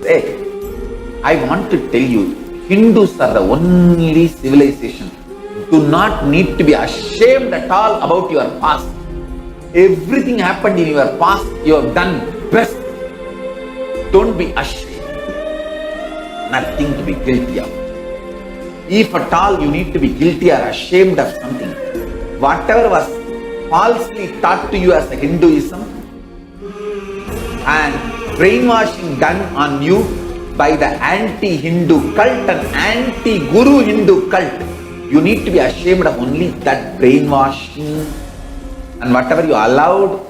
Hey, I want to tell you, Hindus are the only civilization. Do not need to be ashamed at all about your past. Everything happened in your past, you have done best. Don't be ashamed. Nothing to be guilty of. If at all you need to be guilty or ashamed of something, whatever was falsely taught to you as a Hinduism and brainwashing done on you by the anti-Hindu cult and anti-Guru Hindu cult, you need to be ashamed of only that brainwashing and whatever you allowed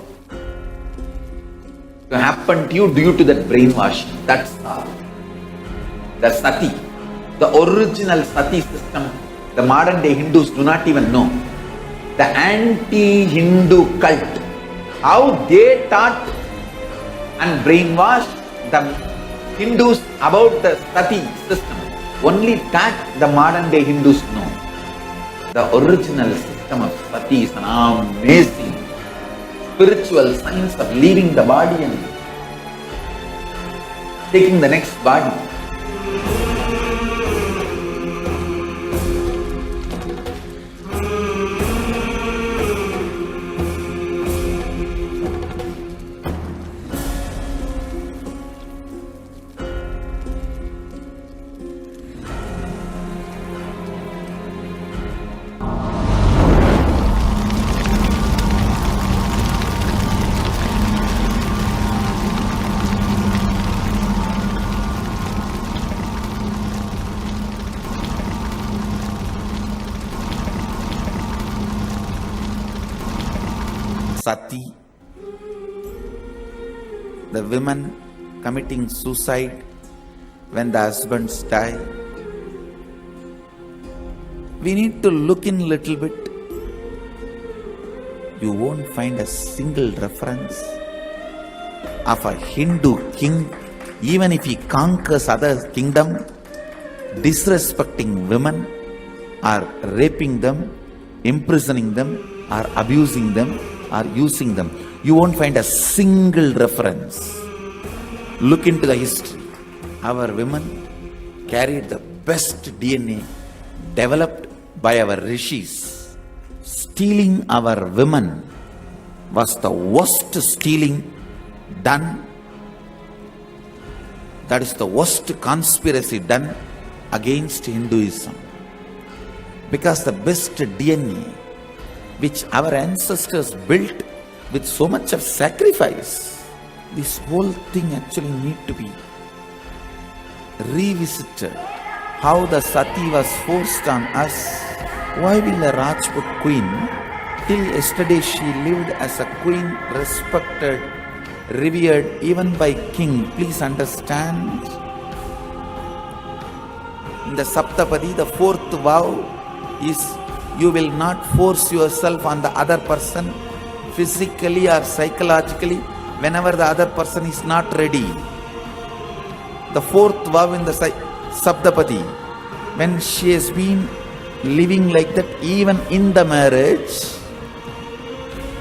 to happen to you due to that brainwashing. That's all. The sati, the original sati system, the modern day Hindus do not even know. The anti-Hindu cult, how they taught and brainwashed the Hindus about the sati system, only that the modern day Hindus know. The original system of sati is an amazing spiritual science of leaving the body and taking the next body. Sati, the women committing suicide when the husbands die. We need to look in a little bit. You won't find a single reference of a Hindu king, even if he conquers other kingdom, disrespecting women or raping them, imprisoning them or abusing them or using them. You won't find a single reference. Look into the history. Our women carried the best DNA developed by our rishis. Stealing our women was the worst stealing done. That is the worst conspiracy done against Hinduism. Because the best DNA which our ancestors built with so much of sacrifice, this whole thing actually need to be revisited. How the sati was forced on us. Why will a Rajput queen, till yesterday she lived as a queen, respected, revered even by king? Please understand. In the Saptapadi, the fourth vow is you will not force yourself on the other person physically or psychologically whenever the other person is not ready. The fourth vow in the Saptapadi, when she has been living like that even in the marriage,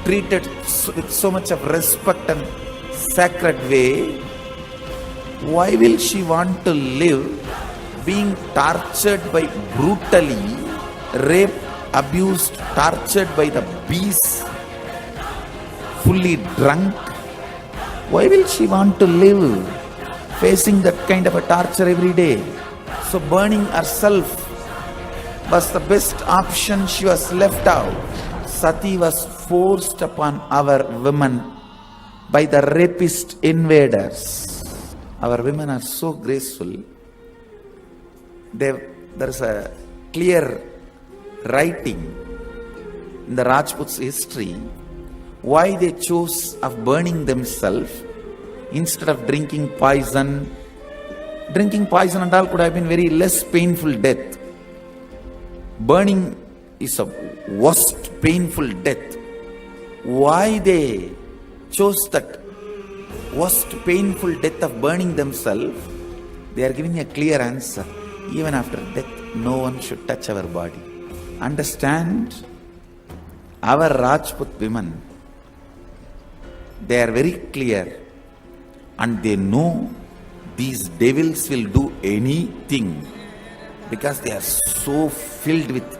treated with so much of respect and sacred way, why will she want to live being tortured by brutally, raped, abused, tortured by the beasts, fully drunk? Why will she want to live facing that kind of a torture every day? So burning herself was the best option. She was left out. Sati was forced upon our women by the rapist invaders. Our women are so graceful. There is a clear writing in the Rajputs' history why they chose of burning themselves instead of drinking poison. Drinking poison and all could have been very less painful death. Burning is a worst painful death. Why they chose that worst painful death of burning themselves? They are giving a clear answer. Even after death, no one should touch our body. Understand? Our Rajput women, they are very clear and they know These devils will do anything because they are so filled with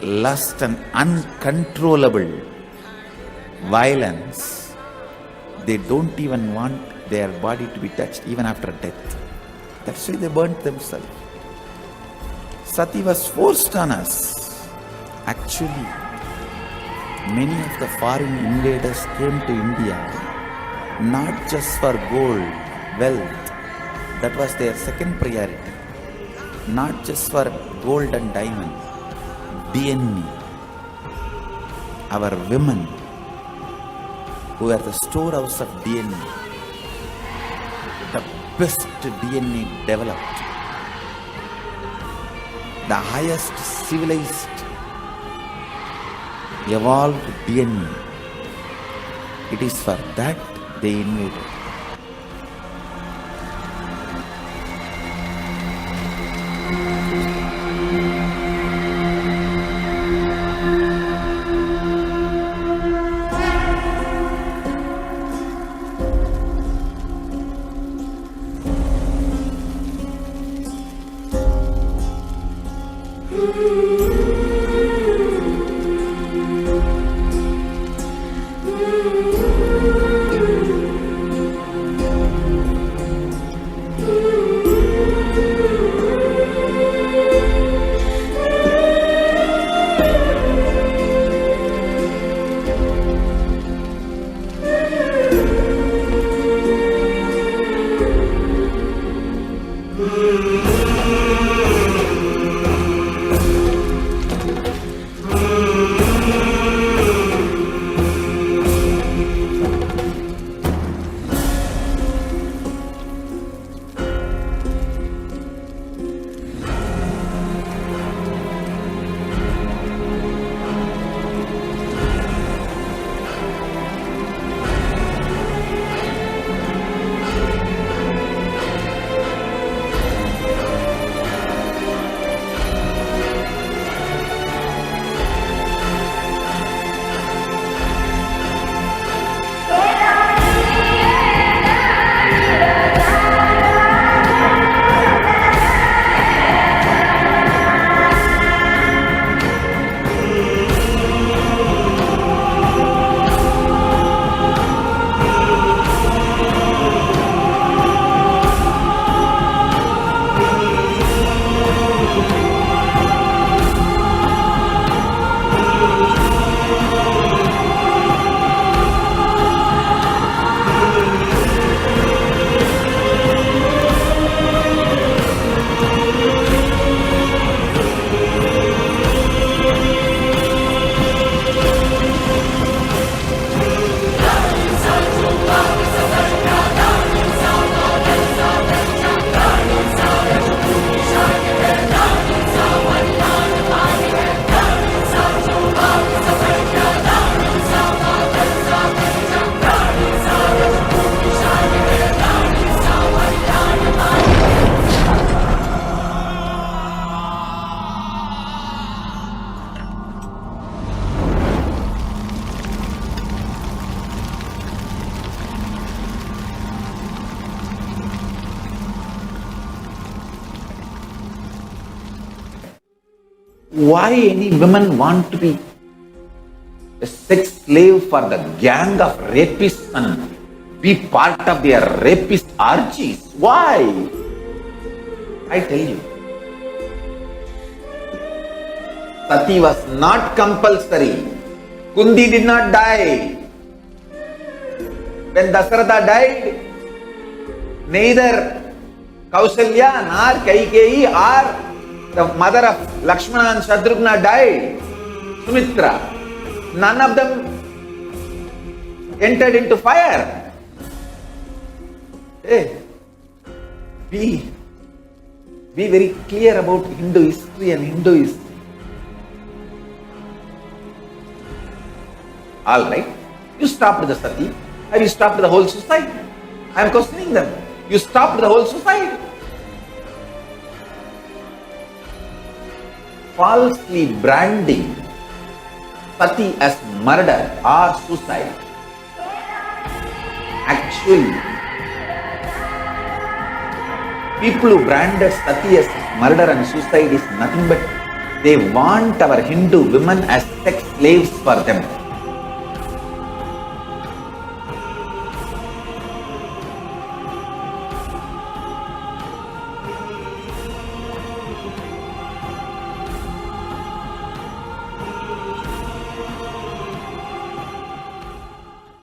lust and uncontrollable violence. They don't even want their body to be touched even after death. That's why they burnt themselves. Sati was forced on us. Actually, many of the foreign invaders came to India not just for gold, wealth. That was their second priority. Not just for gold and diamond, DNA. Our women, who are the storehouse of DNA, the best DNA developed, the highest civilized evolved DNA. It is for that they invaded. Why any women want to be a sex slave for the gang of rapists and be part of their rapist orgies? Why? I tell you. Sati was not compulsory. Kundi did not die. When Dasharatha died, neither Kausalya nor Kaikeyi or the mother of Lakshmana and Shatrugna died. Sumitra. None of them entered into fire. Hey, be very clear about Hindu history and Hinduism. Alright, you stopped the sati. Have you stopped the whole society? I am questioning them. You stopped the whole society. Falsely branding sati as murder or suicide. Actually, People who branded Sati as murder and suicide is nothing but they want our Hindu women as sex slaves for them.